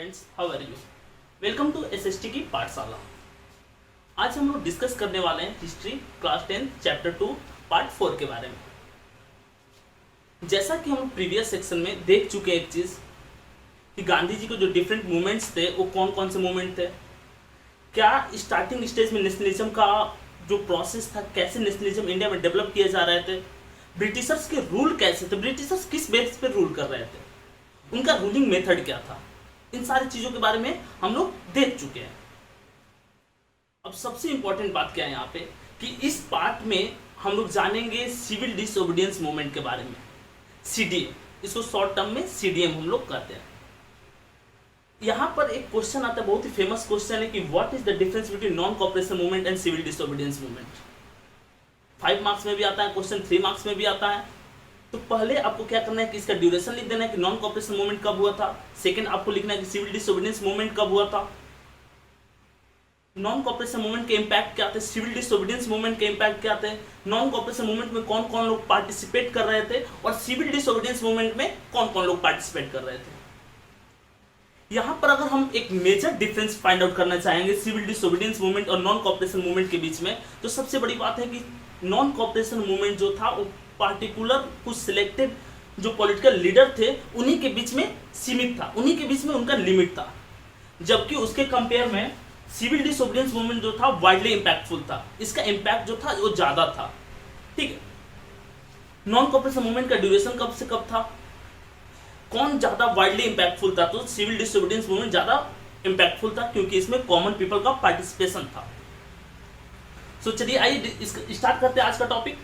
Students, how are you? Welcome to SST की पाठशाला। आज हम लोग डिस्कस करने वाले हैं हिस्ट्री क्लास 10 चैप्टर 2 पार्ट 4 के बारे में। जैसा कि हम प्रीवियस सेक्शन में देख चुके हैं एक चीज़ कि गांधी जी के जो डिफरेंट मूवमेंट्स थे वो कौन कौन से मूवमेंट थे, क्या स्टार्टिंग स्टेज में नेशनलिज्म का जो प्रोसेस था, कैसे नेशनलिज्म इंडिया में डेवलप किए जा रहे थे, ब्रिटिशर्स के रूल कैसे थे, ब्रिटिशर्स किस बेस पे रूल कर रहे थे, उनका रूलिंग मेथड क्या था, इन सारी चीजों के बारे में हम लोग देख चुके हैं। अब सबसे इंपॉर्टेंट बात क्या है यहाँ पे कि इस पार्ट में हम लोग जानेंगे सिविल डिसओबीडियंस मूवमेंट के बारे में, सीडीएम, इसको शॉर्ट टर्म में सीडीएम हम लोग कहते हैं। यहाँ पर एक क्वेश्चन आता है, बहुत ही फेमस क्वेश्चन है कि what is the difference between non cooperation movement and civil disobedience movement. 5 marks में भी आता है क्वेश्चन, 3 मार्क्स में भी आता है। तो पहले आपको क्या करना है कि इसका ड्यूरेशन लिख देना है कि नॉन कॉपरेशन मूवमेंट कब हुआ था। सेकंड आपको लिखना है कि सिविल डिसओबीडियंस मूवमेंट कब हुआ था। नॉन कॉपरेशन मूवमेंट के इंपैक्ट क्या थे, सिविल डिसओबीडियंस मूवमेंट के इंपैक्ट क्या थे, नॉन कॉपरेशन मूवमेंट में कौन कौन लोग पार्टिसिपेट कर रहे थे और सिविल डिसओबीडियंस मूवमेंट में कौन कौन लोग पार्टिसिपेट कर रहे थे। यहां पर अगर हम एक मेजर डिफरेंस फाइंड आउट करना चाहेंगे सिविल डिसओबीडियंस मूवमेंट और नॉन कॉपरेशन मूवमेंट के बीच में, तो सबसे बड़ी बात है कि नॉन कॉपरेशन मूवमेंट जो था वो पार्टिकुलर कुछ सिलेक्टेड जो पॉलिटिकल लीडर थे उन्हीं के बीच में सीमित था, उन्हीं के बीच में उनका लिमिट था। जबकि उसके कंपेयर में सिविल डिसओबीडियंस मूवमेंट जो था वाइडली इंपैक्टफुल था, इसका इंपैक्ट जो था वो ज्यादा था। ठीक है, नॉन कॉपरेशन मूवमेंट का ड्यूरेशन कब से कब था, कौन ज्यादा वाइडली इंपैक्टफुल था, तो सिविल डिसओबीडियंस मूवमेंट ज्यादा इंपैक्टफुल था क्योंकि इसमें कॉमन पीपल का पार्टिसिपेशन था। सो चलिए आइए स्टार्ट करते हैं आज का टॉपिक।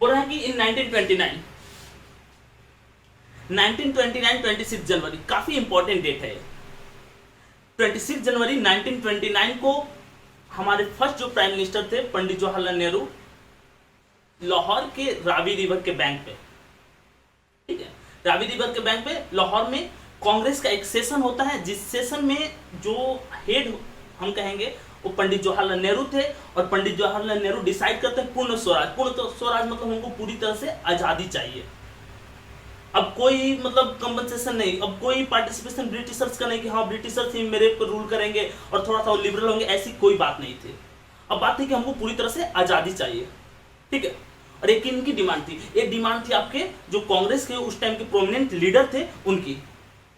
बोल रहे हैं कि इन 1929 26 जनवरी काफी इंपॉर्टेंट डेट है। 26 जनवरी 1929 को हमारे फर्स्ट जो प्राइम मिनिस्टर थे पंडित जवाहरलाल नेहरू लाहौर के रावी रिवर के बैंक पे, ठीक है, रावी रिवर के बैंक पे लाहौर में कांग्रेस का एक सेशन होता है, जिस सेशन में जो हेड हम कहेंगे वो पंडित जवाहरलाल नेहरू थे और पंडित जवाहरलाल नेहरू डिसाइड करते हैं पूर्ण स्वराज। पूर्ण स्वराज मतलब हमको पूरी तरह से आजादी चाहिए। अब कोई मतलब कंपनसेशन नहीं, अब कोई पार्टिसिपेशन ब्रिटिशर्स का नहीं कि हाँ ब्रिटिशर्स ही मेरे पर रूल करेंगे और थोड़ा सा लिबरल होंगे, ऐसी कोई बात नहीं थी। अब बात थी कि हमको पूरी तरह से आजादी चाहिए, ठीक है। और एक इनकी डिमांड थी, एक डिमांड थी आपके जो कांग्रेस के उस टाइम के प्रोमिनेंट लीडर थे उनकी।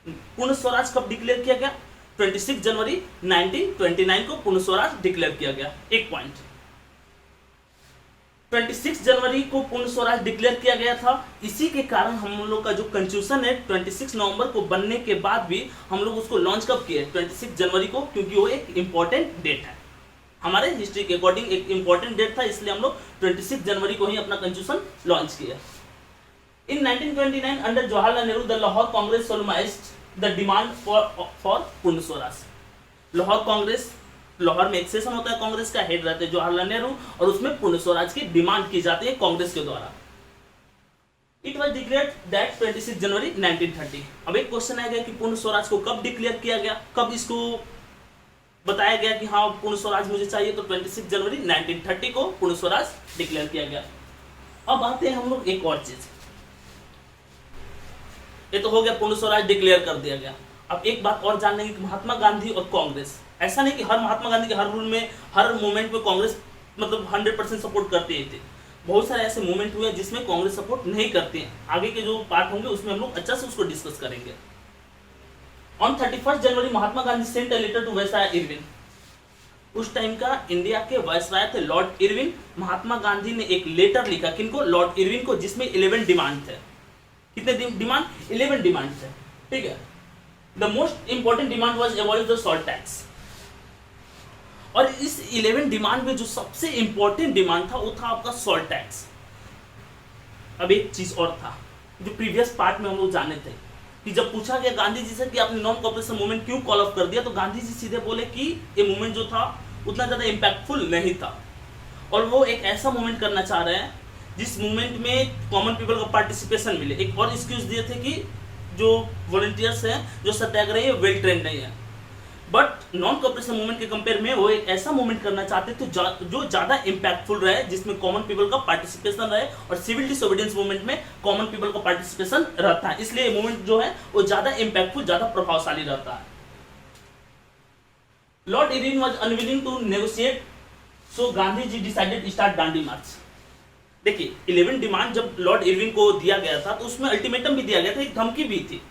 पूर्ण स्वराज कब डिक्लेयर किया गया, 26 जनवरी 1929 को पूर्ण स्वराज डिक्लेयर किया गया। एक पॉइंट, 26 जनवरी को पूर्ण स्वराज डिक्लेयर किया गया था। इसी के कारण हम लोग का जो कंस्टिट्यूशन है 26 नवंबर को बनने के बाद भी हम लोग उसको लॉन्च कब किए, 26 जनवरी को, क्योंकि वो एक इंपॉर्टेंट डेट है हमारे हिस्ट्री के अकॉर्डिंग, एक इंपॉर्टेंट डेट था, इसलिए हम लोग 26 जनवरी को ही अपना कंस्टिट्यूशन लॉन्च किया। In 1929 under Jawaharlal Nehru the Lahore Congress solemnized the demand for Purna Swaraj. Lahore Congress, Lahore में एक सेशन होता है, कांग्रेस का हेड रहते हैं जवाहरलाल नेहरू और उसमें पूर्ण स्वराज की डिमांड की जाती है कांग्रेस के द्वारा। इट वाज डिक्लेयर्ड दैट 26 जनवरी 1930। अब एक क्वेश्चन आएगा कि पूर्ण स्वराज को कब डिक्लेयर किया गया, कब इसको बताया गया कि हाँ पूर्ण स्वराज मुझे चाहिए, तो 26 जनवरी 1930 को पूर्ण स्वराज डिक्लेयर किया गया। अब आते हैं हम लोग एक और चीज, ये तो हो गया पूर्ण स्वराज डिक्लेयर कर दिया गया। अब एक बात और जान लेंगे कि महात्मा गांधी और कांग्रेस, ऐसा नहीं कि हर महात्मा गांधी के हर रूल में हर मूवमेंट में कांग्रेस मतलब 100% सपोर्ट करती है। बहुत सारे ऐसे मूवमेंट हुए जिसमें कांग्रेस सपोर्ट नहीं करती है। आगे के जो पार्ट होंगे उसमें हम लोग अच्छा से उसको डिस्कस करेंगे। On 31 January Mahatma Gandhi sent a letter to viceroy Irwin. उस टाइम का इंडिया के वायसराय थे लॉर्ड इरविन। महात्मा गांधी ने एक लेटर लिखा, किनको, लॉर्ड इरविन को, जिसमें 11 डिमांड थे। कितने डिमांड, 11 डिमांड थे, ठीक है। The most important demand was abolish the salt tax. और इस 11 डिमांड में जो सबसे इंपॉर्टेंट डिमांड था वो था आपका सॉल्ट टैक्स। अब एक चीज और था जो प्रीवियस पार्ट में हम लोग जाने थे कि जब पूछा गया गांधी जी से कि आपने नॉन कॉपरेशन मूवमेंट क्यों कॉल ऑफ कर दिया, तो गांधी जी सीधे बोले कि ये मूवमेंट जो था उतना ज्यादा इंपैक्टफुल नहीं था और वो एक ऐसा मूवमेंट करना चाह रहे हैं जिस मूवमेंट में कॉमन पीपल का पार्टिसिपेशन मिले। एक और एक्सक्यूज दिए थे कि जो वॉलंटियर्स हैं, जो सत्याग्रही है, वेल ट्रेंड नहीं है। बट नॉन कॉपरेशन मूवमेंट के कंपेयर में वो एक ऐसा मूवमेंट करना चाहते थे जो ज्यादा इंपैक्टफुल रहे, जिसमें कॉमन पीपल का पार्टिसिपेशन रहे, और सिविल डिसोबीडियंस मूवमेंट में कॉमन पीपल का पार्टिसिपेशन रहता है, इसलिए मूवमेंट जो है वो ज्यादा इंपैक्टफुल, ज्यादा प्रभावशाली रहता है। Lord Irwin was unwilling to negotiate, so Gandhi ji decided start Dandi march. देखिए 11 डिमांड जब लॉर्ड इरविन को दिया गया था तो उसमें अल्टीमेटम भी दिया गया था, एक धमकी भी थी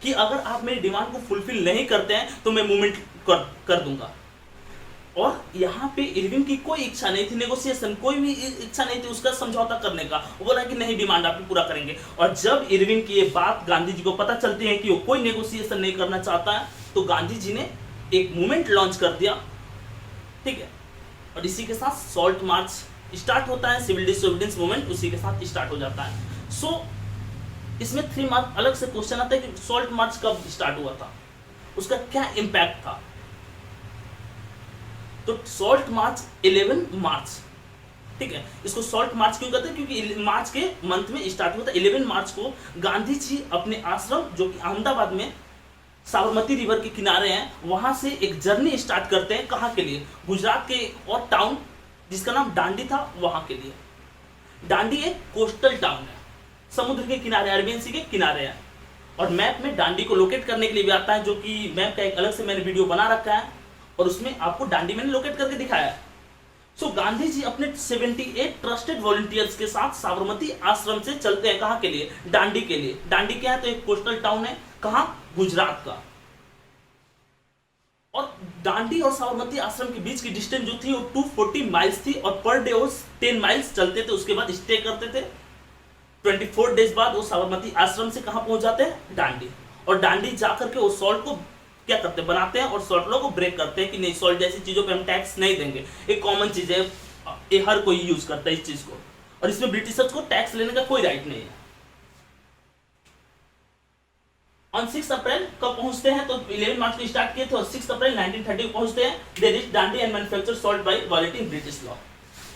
कि अगर आप मेरी डिमांड को फुलफिल नहीं करते हैं तो मैं मूवमेंट कर दूंगा। और यहाँ पे इरविन की कोई इच्छा नहीं थी नेगोशिएशन, कोई भी इच्छा नहीं थी उसका समझौता करने का। वो बोला कि नहीं, डिमांड आपकी पूरा करेंगे। और जब इरविन की ये बात गांधी जी को पता चलती है कि वो कोई नेगोशिएशन नहीं करना चाहता है, तो गांधी जी ने एक मूवमेंट लॉन्च कर दिया, ठीक है। और इसी के साथ सॉल्ट मार्च स्टार्ट होता है, सिविल डिसोबीडियंस मूवमेंट उसी के साथ स्टार्ट हो जाता है। सो इसमें 3 मार्क अलग से क्वेश्चन आता है कि सॉल्ट मार्च कब स्टार्ट हुआ था, उसका क्या इंपैक्ट था। तो सॉल्ट मार्च 11 मार्च, ठीक है। इसको सॉल्ट मार्च क्यों कहते हैं, क्योंकि मार्च के मंथ में स्टार्ट हुआ था। 11 मार्च को गांधी जी अपने आश्रम जो कि अहमदाबाद में साबरमती रिवर के किनारे हैं, वहां से एक जर्नी स्टार्ट करते हैं। कहाँ के लिए? गुजरात के और टाउन जिसका नाम दांडी था, वहां के लिए। दांडी एक कोस्टल टाउन है, समुद्र के किनारे, अरबियन सी के किनारे है। और मैप में दांडी को लोकेट करने के लिए भी आता है, जो कि मैप का एक अलग से मैंने वीडियो बना रखा है और उसमें आपको दांडी मैंने लोकेट करके दिखाया है। सो गांधी जी अपने 78 ट्रस्टेड वॉलंटियर्स के साथ साबरमती आश्रम से चलते हैं। कहाँ के लिए? दांडी के लिए। दांडी क्या है? तो एक कोस्टल टाउन है। कहाँ? गुजरात का। और दांडी और साबरमती आश्रम के बीच की डिस्टेंस जो थी वो 240 माइल्स थी, और पर डे वो 10 माइल्स चलते थे, उसके बाद स्टे करते थे। 24 डेज बाद वो साबरमती आश्रम से कहां पहुंच जाते हैं? दांडी। और दांडी जाकर के वो सॉल्ट को क्या करते हैं? बनाते हैं, और सॉल्ट लॉ को ब्रेक करते हैं कि नहीं, सॉल्ट जैसी चीजों पे हम टैक्स नहीं देंगे। एक कॉमन चीज है, ये हर कोई यूज करता है इस चीज को, और इसमें ब्रिटिशर्स को टैक्स लेने का कोई राइट नहीं है। ऑन 6 अप्रैल कब पहुंचते हैं? तो 11 मार्च को स्टार्ट किए थे और 6 अप्रैल 1930 को पहुंचते हैं। They reach Dandi and manufacture salt by violating British law.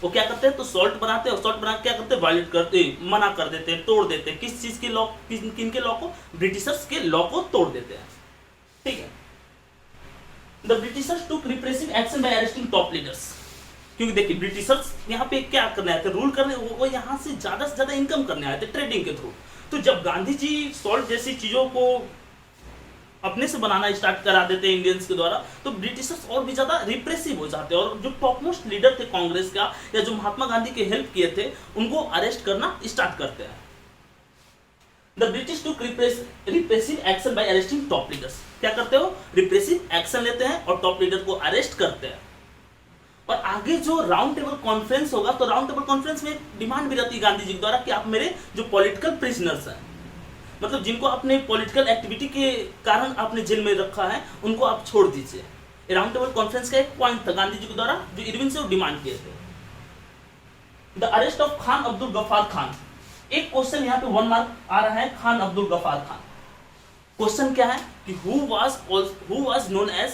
वो क्या करते हैं? तो सॉल्ट बनाते हैं, और सॉल्ट बना क्या करते हैं? वायलेट करते, मना कर देते हैं, तोड़ देते हैं। किस चीज के लॉ? किनके लॉ को? ब्रिटिशर्स के लॉ को तोड़ देते हैं, ठीक है। The Britishers took repressive action by arresting top leaders. क्योंकि देखिए ब्रिटिशर्स यहाँ पे क्या करने आए थे? रूल करने। वो यहाँ से ज्यादा इनकम करने आए थे ट्रेडिंग के थ्रू। तो जब गांधी जी सॉल्ट जैसी चीजों को अपने से बनाना स्टार्ट करा देते हैं इंडियंस के द्वारा, तो ब्रिटिशर्स और भी ज्यादा रिप्रेसिव हो जाते हैं, और जो टॉप मोस्ट लीडर थे कांग्रेस का, या जो महात्मा गांधी के हेल्प किए थे, उनको अरेस्ट करना स्टार्ट करते हैं। The British took repressive action by arresting top leaders. क्या करते हो? रिप्रेसिव एक्शन लेते हैं और टॉप लीडर को अरेस्ट करते हैं। और आगे जो राउंड टेबल कॉन्फ्रेंस होगा, तो राउंड टेबल कॉन्फ्रेंस में डिमांड भी रहती है गांधी जी के द्वारा कि आप मेरे जो पॉलिटिकल प्रिजनर्स हैं, मतलब जिनको अपने पॉलिटिकल एक्टिविटी के कारण आपने जेल में रखा है, उनको आप छोड़ दीजिए। राउंड टेबल कॉन्फ्रेंस का एक पॉइंट था गांधी जी के द्वारा, जो इरविन से वो डिमांड किए थे। The arrest of Khan Abdul Ghaffar Khan. एक क्वेश्चन यहाँ पे 1 मार्क आ रहा है, खान अब्दुल गफ्फार खान। क्वेश्चन क्या है कि who was known as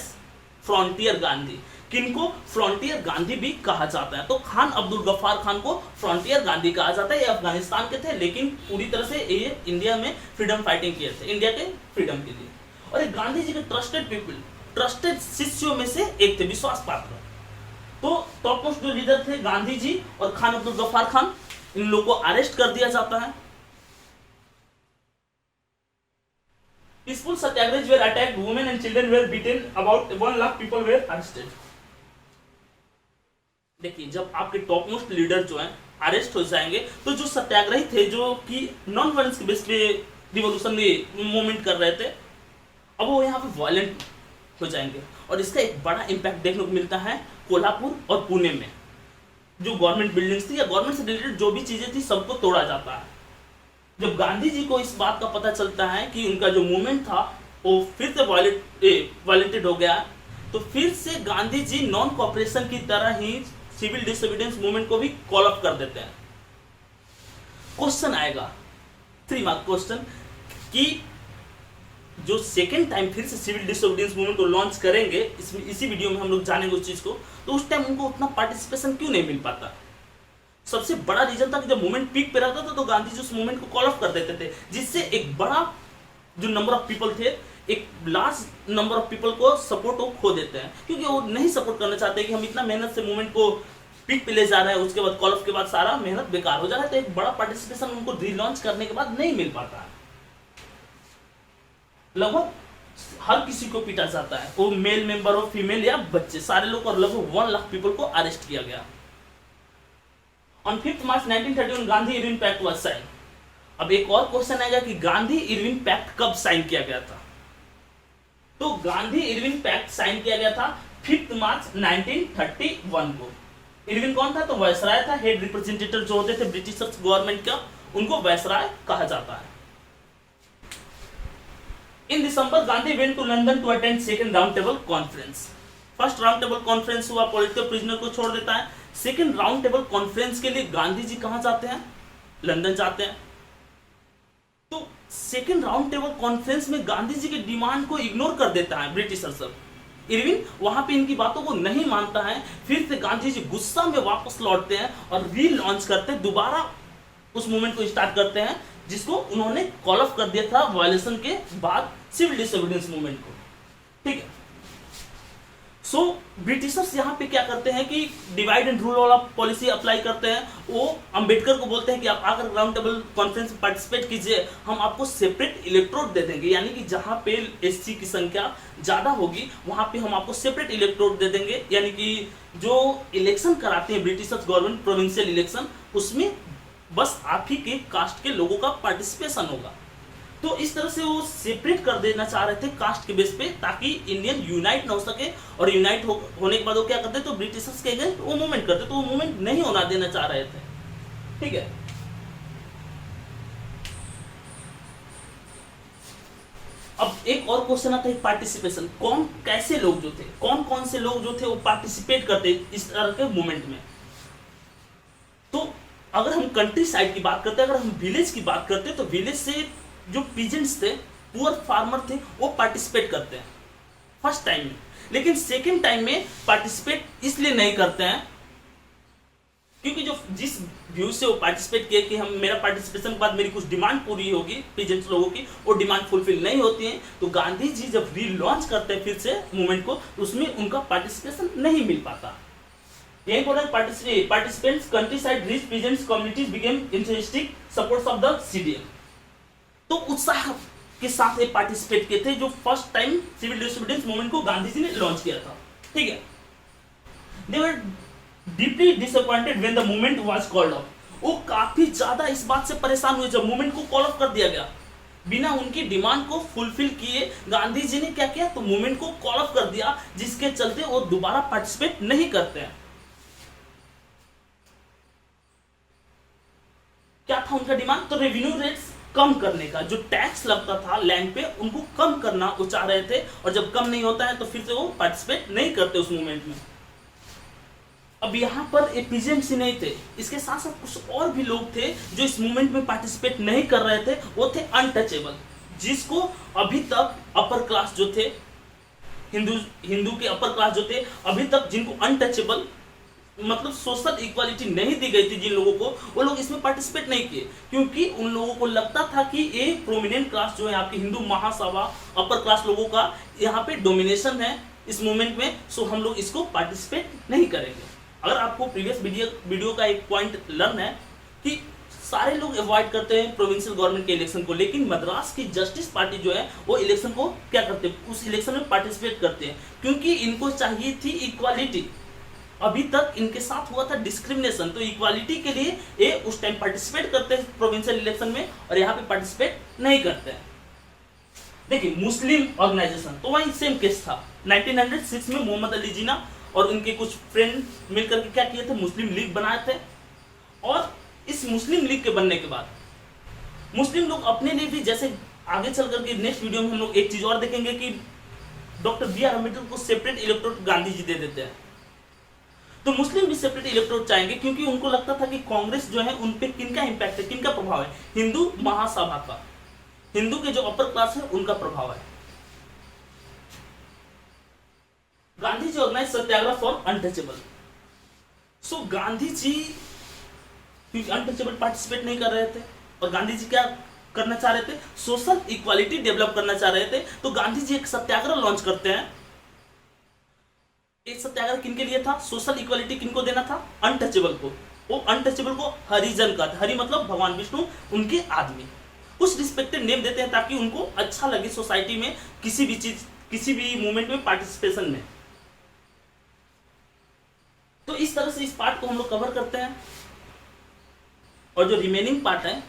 frontier Gandhi. किनको फ्रंटियर गांधी भी कहा जाता है? तो खान अब्दुल गफ्फार खान को फ्रंटियर गांधी कहा जाता है। ये अफगानिस्तान के थे, लेकिन पूरी तरह से ये इंडिया में फ्रीडम फाइटिंग किए थे, इंडिया के फ्रीडम के लिए। और एक गांधी जी के ट्रस्टेड पीपल, ट्रस्टेड शिष्यों में से एक थे, विश्वास पात्र। तो टॉप मोस्ट जो लीडर थे गांधी जी और खान अब्दुल गफ्फार खान, इन लोगों को अरेस्ट कर दिया जाता है। Peaceful satyagraha were attacked, women and children were beaten, about 1 lakh people were arrested. देखिए जब आपके टॉप मोस्ट लीडर जो हैं अरेस्ट हो जाएंगे, तो जो सत्याग्रही थे, जो कि नॉन वायलेंस के बेस पे रिवॉल्यूशनरी मूवमेंट कर रहे थे, अब वो यहाँ पे वायलेंट हो जाएंगे। और इसका एक बड़ा इम्पैक्ट देखने को मिलता है कोल्हापुर और पुणे में। जो गवर्नमेंट बिल्डिंग्स थी या गवर्नमेंट से रिलेटेड जो भी चीजें थी, सबको तोड़ा जाता है। जब गांधी जी को इस बात का पता चलता है कि उनका जो मूवमेंट था वो फिर से वायलेटेड हो गया, तो फिर से गांधी जी नॉन कॉपरेशन की तरह ही सिविल डिसोबीडियंस मूवमेंट को भी कॉल अप कर देते हैं। क्वेश्चन आएगा 3 मार्क क्वेश्चन कि जो सेकेंड टाइम फिर से सिविल डिसोबीडियंस मूवमेंट को लॉन्च करेंगे, इसी वीडियो में हम लोग जानेंगे उस चीज को, तो उस टाइम उनको उतना पार्टिसिपेशन क्यों नहीं मिल पाता। सबसे बड़ा रीजन था कि जब मूवमेंट पीक पे रहता था तो गांधी जी उस मूवमेंट को कॉल ऑफ कर देते थे, जिससे एक बड़ा जो नंबर ऑफ पीपल थे एक लार्ज नंबर ऑफ पीपल को सपोर्ट वो खो देते हैं, क्योंकि वो नहीं सपोर्ट करना चाहते कि हम इतना मेहनत से मूवमेंट को पीक पे ले जा रहे हैं, उसके बाद कॉल ऑफ के बाद सारा मेहनत बेकार हो जा रहा है, तो एक बड़ा पार्टिसिपेशन उनको रीलॉन्च करने के बाद नहीं मिल पाता है। लगभग हर किसी को पीटा जाता है, वो मेल मेंबर हो, फीमेल या बच्चे, सारे लोग, और लगभग 1 लाख पीपल को अरेस्ट किया गया। On 5 March 1931 Gandhi Irwin pact was sign. अब एक और क्वेश्चन आएगा कि गांधी इरविन पैक्ट कब साइन किया गया था? तो गांधी इरविन पैक्ट साइन किया गया था 5 मार्च 1931 को। इरविन कौन था? तो वायसराय था, हेड रिप्रेजेंटेटिव जो होते थे ब्रिटिश गवर्नमेंट का, उनको वायसराय कहा जाता है। In December, Gandhi went to London to attend second round table conference. First round table conference हुआ, पॉलिटिकल प्रिजनर को छोड़ देता है। सेकंड राउंड टेबल कॉन्फ्रेंस के लिए गांधी जी कहां जाते हैं? लंदन जाते हैं। तो सेकंड राउंड टेबल कॉन्फ्रेंस में गांधी जी के डिमांड को इग्नोर कर देता है ब्रिटिशर सब। इरविन वहां पे इनकी बातों को नहीं मानता है। फिर से गांधी जी गुस्सा में वापस लौटते हैं और रीलॉन्च करते हैं, दोबारा उस मूवमेंट को स्टार्ट करते हैं जिसको उन्होंने कॉल ऑफ कर दिया था वायलेशन के बाद सिविल डिसोबीडियंस मूवमेंट को। ठीक है, सो ब्रिटिशर्स यहाँ पे क्या करते हैं कि डिवाइड एंड रूल वाला पॉलिसी अप्लाई करते हैं। वो अंबेडकर को बोलते हैं कि आप आकर राउंड टेबल कॉन्फ्रेंस में पार्टिसिपेट कीजिए, हम आपको सेपरेट इलेक्ट्रोड दे देंगे, यानी कि जहाँ पे एससी की संख्या ज़्यादा होगी वहाँ पे हम आपको सेपरेट इलेक्ट्रोड दे देंगे, यानी कि जो इलेक्शन कराते हैं ब्रिटिशर्स गवर्नमेंट प्रोविंशियल इलेक्शन, उसमें बस आप ही के कास्ट के लोगों का पार्टिसिपेशन होगा। तो इस तरह से वो सेपरेट कर देना चाह रहे थे कास्ट के बेस पे, ताकि इंडियन यूनाइट ना हो सके। और यूनाइट होने के बाद वो क्या करते, तो ब्रिटिशर्स के अगेंस्ट वो मूवमेंट करते, तो वो मूवमेंट नहीं होना देना चाह रहे थे। ठीक है, अब एक और क्वेश्चन आता है पार्टिसिपेशन। कौन कैसे लोग जो थे, कौन कौन से लोग जो थे वो पार्टिसिपेट करते इस तरह के मूवमेंट में? तो अगर हम कंट्री साइड की बात करते हैं, अगर हम विलेज की बात करते हैं, तो विलेज से जो पीजेंट्स थे, पुअर फार्मर थे, वो पार्टिसिपेट करते हैं फर्स्ट टाइम में। लेकिन सेकेंड टाइम में पार्टिसिपेट इसलिए नहीं करते हैं क्योंकि जो जिस व्यू से वो पार्टिसिपेट किए कि हम मेरा पार्टिसिपेशन के बाद मेरी कुछ डिमांड पूरी होगी पीजेंट्स लोगों की, वो डिमांड फुलफिल नहीं होती है। तो गांधी जी जब रीलॉन्च करते हैं फिर से मूवमेंट को, तो उसमें उनका पार्टिसिपेशन नहीं मिल पाता। यही बोला participants countryside rich peasants communities became enthusiastic supports of the CDM. तो उत्साह के साथ ये पार्टिसिपेट किए थे जो first time civil disobedience movement को गांधी जी ने लॉन्च किया था। ठीक है, they were deeply disappointed when the movement was called off. वो काफी ज्यादा इस बात से परेशान हुए जब मूवमेंट को कॉल ऑफ कर दिया गया। बिना उनकी डिमांड को फुलफिल किए गांधी जी ने क्या किया, तो मूवमेंट को कॉल ऑफ कर दिया, जिसके चलते वो दोबारा पार्टिसिपेट नहीं करते हैं। क्या था उनका डिमांड? तो रेवेन्यू रेट्स कम करने का, जो टैक्स लगता था लैंड पे उनको कम करना वो चाह रहे थे। और जब कम नहीं होता है तो फिर से वो पार्टिसिपेट नहीं करते उस मूवमेंट में। अब यहाँ पर पीजेंट्स ही नहीं थे, इसके साथ साथ कुछ और भी लोग थे जो इस मूवमेंट में पार्टिसिपेट नहीं कर रहे थे। वो थे अनटचेबल, जिसको अभी तक अपर क्लास जो थे, हिंदू के अपर क्लास जो थे, अभी तक जिनको अनटचेबल मतलब सोशल इक्वालिटी नहीं दी गई थी जिन लोगों को, वो लोग इसमें पार्टिसिपेट नहीं किए, क्योंकि उन लोगों को लगता था कि ये प्रोमिनेंट क्लास जो है आपकी हिंदू महासभा अपर क्लास लोगों का यहाँ पे डोमिनेशन है इस मूवमेंट में, सो हम लोग इसको पार्टिसिपेट नहीं करेंगे। अगर आपको प्रीवियस वीडियो का एक पॉइंट लर्न है कि सारे लोग अवॉइड करते हैं प्रोविंशियल गवर्नमेंट के इलेक्शन को, लेकिन मद्रास की जस्टिस पार्टी जो है वो इलेक्शन को क्या करते हैं, उस इलेक्शन में पार्टिसिपेट करते हैं, क्योंकि इनको चाहिए थी इक्वालिटी। अभी तक इनके साथ हुआ था डिस्क्रिमिनेशन, तो इक्वालिटी के लिए ये उस टाइम पार्टिसिपेट करते हैं प्रोविंशियल इलेक्शन में, और यहाँ पे पार्टिसिपेट नहीं करते हैं। देखिए मुस्लिम ऑर्गेनाइजेशन, तो वही सेम केस था। 1906 में मोहम्मद अली जिन्ना और उनके कुछ फ्रेंड मिलकर के क्या किए थे, मुस्लिम लीग बनाए थे। और इस मुस्लिम लीग के बनने के बाद मुस्लिम लोग अपने लिए भी, जैसे आगे चल करके नेक्स्ट वीडियो में हम लोग एक चीज और देखेंगे कि डॉक्टर बी.आर. अम्बेडकर को सेपरेट इलेक्टोरेट गांधी जी दे देते हैं, तो मुस्लिम भी सेपरेट इलेक्टोरेट चाहेंगे, क्योंकि उनको लगता था कि कांग्रेस जो है उन पे किनका इंपैक्ट है, किनका प्रभाव है, हिंदू महासभा का, हिंदू के जो अपर क्लास है उनका प्रभाव है। Gandhi ji organise Satyagraha for untouchable. सो गांधी जी क्योंकि अनटचेबल पार्टिसिपेट नहीं कर रहे थे, और गांधी जी क्या करना चाह रहे थे, सोशल इक्वालिटी डेवलप करना चाह रहे थे। तो गांधी जी एक सत्याग्रह लॉन्च करते हैं। एक सत्याग्रह किनके लिए था? सोशल इक्वालिटी किनको देना था? अनटचेबल को। वो अनटचेबल को हरिजन का, हरि मतलब भगवान विष्णु, उनके आदमी, कुछ रिस्पेक्टेड नेम देते हैं ताकि उनको अच्छा लगे सोसाइटी में किसी भी चीज, किसी भी मूवमेंट में पार्टिसिपेशन में। तो इस तरह से इस पार्ट को हम लोग कवर करते हैं, और जो रिमेनिंग पार्ट है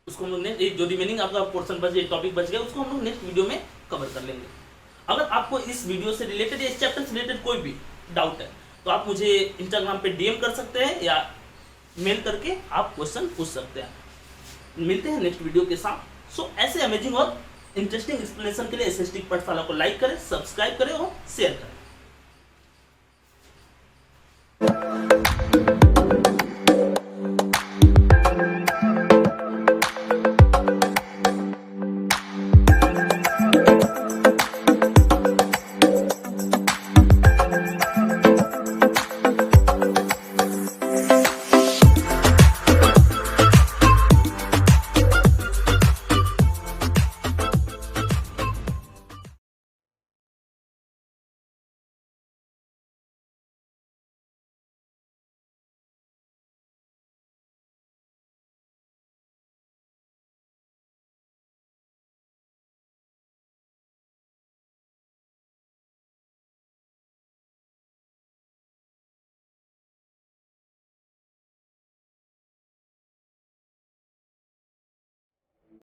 उसको हम लोग जो रिमेनिंग आपका पोर्शन बच गया, टॉपिक बच गया, उसको हम लोग नेक्स्ट वीडियो में कवर कर लेंगे। अगर आपको इस वीडियो से रिलेटेड या इस चैप्टर से रिलेटेड कोई भी डाउट है तो आप मुझे इंस्टाग्राम पे डीएम कर सकते हैं या मेल करके आप क्वेश्चन पूछ सकते हैं। मिलते हैं नेक्स्ट वीडियो के साथ। सो ऐसे अमेजिंग और इंटरेस्टिंग एक्सप्लेनेशन के लिए एसएसटी पाठशाला को लाइक करें, सब्सक्राइब करें और शेयर करें।